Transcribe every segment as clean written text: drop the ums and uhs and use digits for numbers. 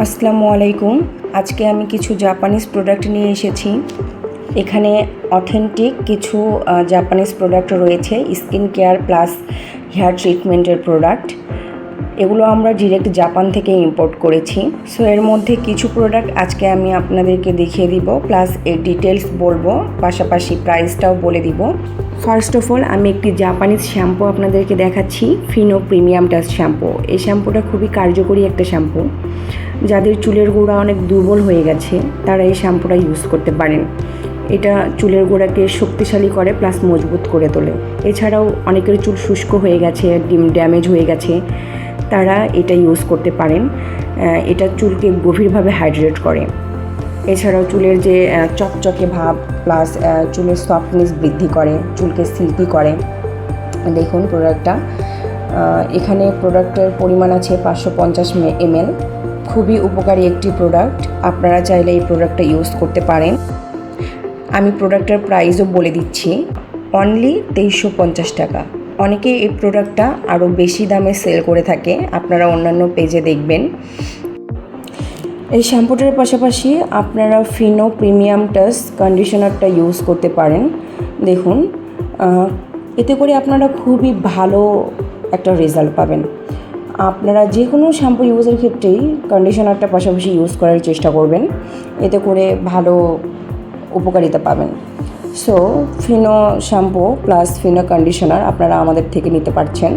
আসসালামু আলাইকুম। আজকে আমি কিছু জাপানিজ প্রোডাক্ট নিয়ে এসেছি। এখানে অথেন্টিক কিছু জাপানিজ প্রোডাক্ট রয়েছে, স্কিন কেয়ার প্লাস হেয়ার ট্রিটমেন্টের প্রোডাক্ট। এগুলো আমরা ডিরেক্ট জাপান থেকে ইম্পোর্ট করেছি। সো এর মধ্যে কিছু প্রোডাক্ট আজকে আমি আপনাদেরকে দেখিয়ে দিব, প্লাস এর ডিটেলস বলবো, পাশাপাশি প্রাইসটাও বলে দিব। ফার্স্ট অফ অল আমি একটি জাপানিজ শ্যাম্পু আপনাদেরকে দেখাচ্ছি, ফিনো প্রিমিয়াম টাচ শ্যাম্পু। এই শ্যাম্পুটা খুবই কার্যকরী একটা শ্যাম্পু। যাদের চুলের গোড়া অনেক দুর্বল হয়ে গেছে তারা এই শ্যাম্পুটা ইউজ করতে পারেন। এটা চুলের গোড়াকে শক্তিশালী করে প্লাস মজবুত করে তোলে। এছাড়াও অনেকের চুল শুষ্ক হয়ে গেছে, ড্যামেজ হয়ে গেছে, তারা এটা ইউজ করতে পারেন। এটা চুলকে গভীরভাবে হাইড্রেট করে। এছাড়াও চুলের যে চকচকে ভাব প্লাস চুলের সফটনেস বৃদ্ধি করে, চুলকে সিল্কি করে। দেখুন প্রোডাক্টটা, এখানে প্রোডাক্টের পরিমাণ আছে 550 ml। খুবই উপকারী একটি প্রোডাক্ট, আপনারা চাইলে এই প্রোডাক্টটা ইউজ করতে পারেন। আমি প্রোডাক্টের প্রাইসও বলে দিচ্ছি, অনলি 2350 টাকা। অনেকে এই প্রোডাক্টটা আরও বেশি দামে সেল করে থাকে, আপনারা অন্যান্য পেজে দেখবেন। এই শ্যাম্পুটার পাশাপাশি আপনারা ফিনো প্রিমিয়াম টাচ কন্ডিশনারটা ইউজ করতে পারেন। দেখুন, এতে করে আপনারা খুবই ভালো একটা রেজাল্ট পাবেন। আপনারা যে কোনো শ্যাম্পু ইউজের ক্ষেত্রেই কন্ডিশনারটা পাশাপাশি ইউজ করার চেষ্টা করবেন, এতে করে ভালো উপকারিতা পাবেন। So Fino shampoo plus Fino conditioner আপনারা আমাদের থেকে নিতে পারছেন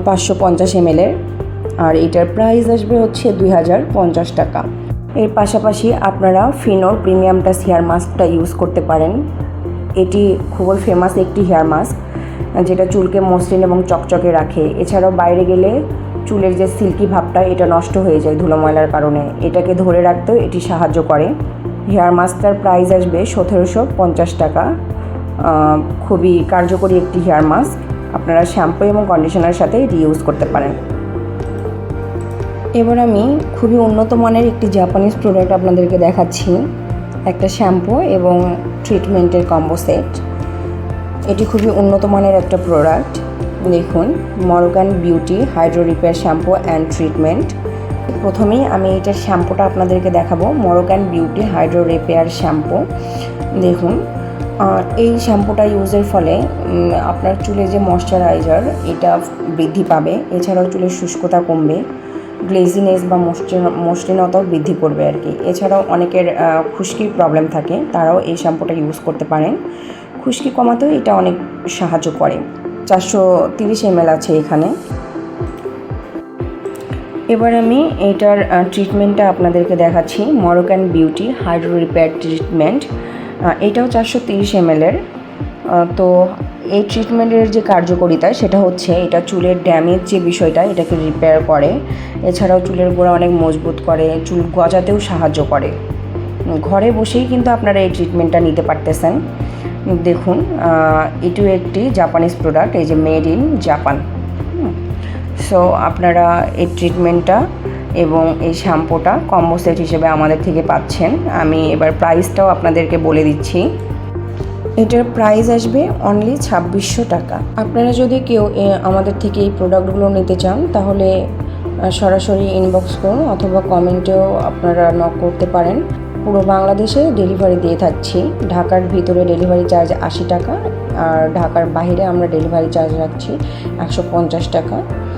550 ml, আর এটার প্রাইস আসবে হচ্ছে 2050 টাকা। এর পাশাপাশি আপনারা ফিনোর প্রিমিয়াম টাচ হেয়ার মাস্কটা ইউজ করতে পারেন। এটি খুবই ফেমাস একটি হেয়ার মাস্ক, যেটা চুলকে মসৃণ এবং চকচকে রাখে। এছাড়াও বাইরে গেলে চুলের যে সিল্কি ভাবটা এটা নষ্ট হয়ে যায় ধুলো ময়লার কারণে, এটাকে ধরে রাখতেও এটি সাহায্য করে। হেয়ার মাস্কটার প্রাইস আসবে 1750 টাকা। খুবই কার্যকরী একটি হেয়ার মাস্ক, আপনারা শ্যাম্পু এবং কন্ডিশনারের সাথে এটি ইউজ করতে পারেন। এবার আমি খুবই উন্নত মানের একটি জাপানিজ প্রোডাক্ট আপনাদেরকে দেখাচ্ছি, একটা শ্যাম্পু এবং ট্রিটমেন্টের কম্বো সেট। এটি খুবই উন্নত মানের একটা প্রোডাক্ট। দেখুন, Morgan beauty hydro repair shampoo and treatment. প্রথমেই আমি এইটার শ্যাম্পুটা আপনাদেরকে দেখাবো, Morgan beauty hydro repair shampoo. দেখুন, এই শ্যাম্পুটা ইউজের ফলে আপনার চুলে যে ময়শ্চারাইজার এটা বৃদ্ধি পাবে। এছাড়াও চুলের শুষ্কতা কমবে, গ্লেজিনেস বা মসৃণতাও বৃদ্ধি করবে আর কি। এছাড়াও অনেকের খুশকির প্রবলেম থাকে, তারাও এই শ্যাম্পুটা ইউজ করতে পারেন। খুশকি কমাতেও এটা অনেক সাহায্য করে। 430 ml আছে এখানে। এবার আমি এটার ট্রিটমেন্টটা আপনাদেরকে দেখাচ্ছি, Morgan beauty hydro repair treatment. এটাও 430 ml এর। তো এই ট্রিটমেন্টের যে কার্যকারিতা সেটা হচ্ছে, এটা চুলের ড্যামেজ যে বিষয়টা এটাকে রিপেয়ার করে। এছাড়াও চুলের গোড়া অনেক মজবুত করে, চুল গজাতেও সাহায্য করে। ঘরে বসেই কিন্তু আপনারা এই ট্রিটমেন্টটা নিতে পারতেছেন। দেখুন, এটিও একটি জাপানিজ প্রোডাক্ট, এই যে মেড ইন জাপান। সো আপনারা এই ট্রিটমেন্টটা এবং এই শ্যাম্পুটা কম্বো সেট হিসেবে আমাদের থেকে পাচ্ছেন। আমি এবার প্রাইসটাও আপনাদেরকে বলে দিচ্ছি। এটার প্রাইস আসবে অনলি 2600 টাকা। আপনারা যদি কেউ আমাদের থেকে এই প্রোডাক্টগুলো নিতে চান তাহলে সরাসরি ইনবক্স করুন অথবা কমেন্টেও আপনারা নক করতে পারেন। পুরো বাংলাদেশে ডেলিভারি দিয়ে থাকছি। ঢাকার ভিতরে ডেলিভারি চার্জ 80 টাকা, আর ঢাকার বাইরে আমরা ডেলিভারি চার্জ রাখছি 150 টাকা।